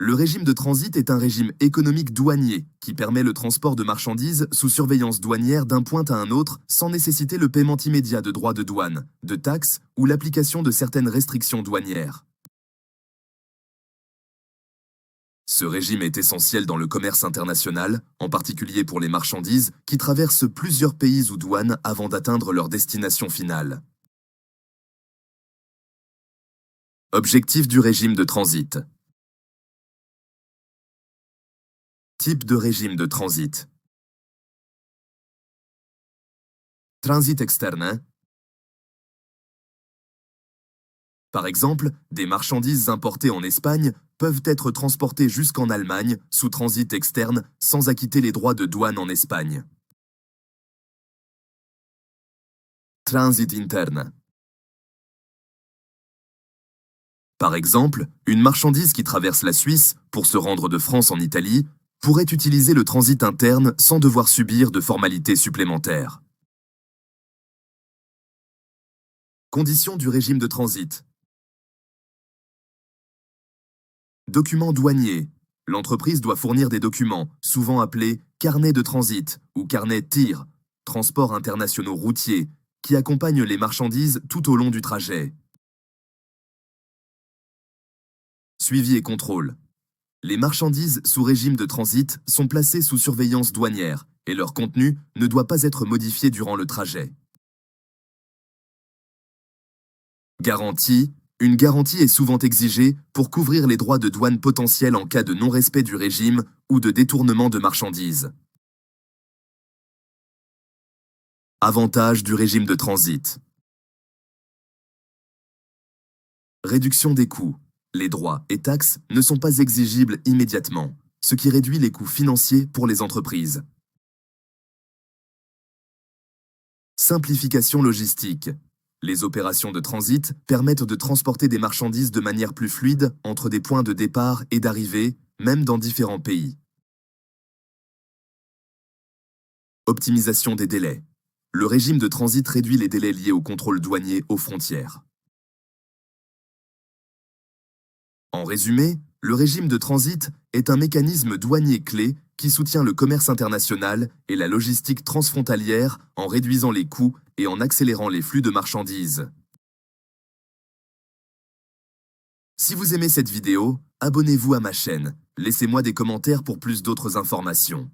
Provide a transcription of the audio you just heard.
Le régime de transit est un régime économique douanier qui permet le transport de marchandises sous surveillance douanière d'un point à un autre sans nécessiter le paiement immédiat de droits de douane, de taxes ou l'application de certaines restrictions douanières. Ce régime est essentiel dans le commerce international, en particulier pour les marchandises qui traversent plusieurs pays ou douanes avant d'atteindre leur destination finale. Objectif du régime de transit. Type de régime de transit. Transit externe. Par exemple, des marchandises importées en Espagne peuvent être transportées jusqu'en Allemagne sous transit externe sans acquitter les droits de douane en Espagne. Transit interne. Par exemple, une marchandise qui traverse la Suisse pour se rendre de France en Italie pourrait utiliser le transit interne sans devoir subir de formalités supplémentaires. Conditions du régime de transit. Documents douaniers. L'entreprise doit fournir des documents, souvent appelés carnets de transit ou carnets TIR, transports internationaux routiers, qui accompagnent les marchandises tout au long du trajet. Suivi et contrôle. Les marchandises sous régime de transit sont placées sous surveillance douanière et leur contenu ne doit pas être modifié durant le trajet. Garantie. Une garantie est souvent exigée pour couvrir les droits de douane potentiels en cas de non-respect du régime ou de détournement de marchandises. Avantages du régime de transit. Réduction des coûts. Les droits et taxes ne sont pas exigibles immédiatement, ce qui réduit les coûts financiers pour les entreprises. Simplification logistique. Les opérations de transit permettent de transporter des marchandises de manière plus fluide entre des points de départ et d'arrivée, même dans différents pays. Optimisation des délais. Le régime de transit réduit les délais liés au contrôle douanier aux frontières. En résumé, le régime de transit est un mécanisme douanier clé qui soutient le commerce international et la logistique transfrontalière en réduisant les coûts et en accélérant les flux de marchandises. Si vous aimez cette vidéo, abonnez-vous à ma chaîne. Laissez-moi des commentaires pour plus d'autres informations.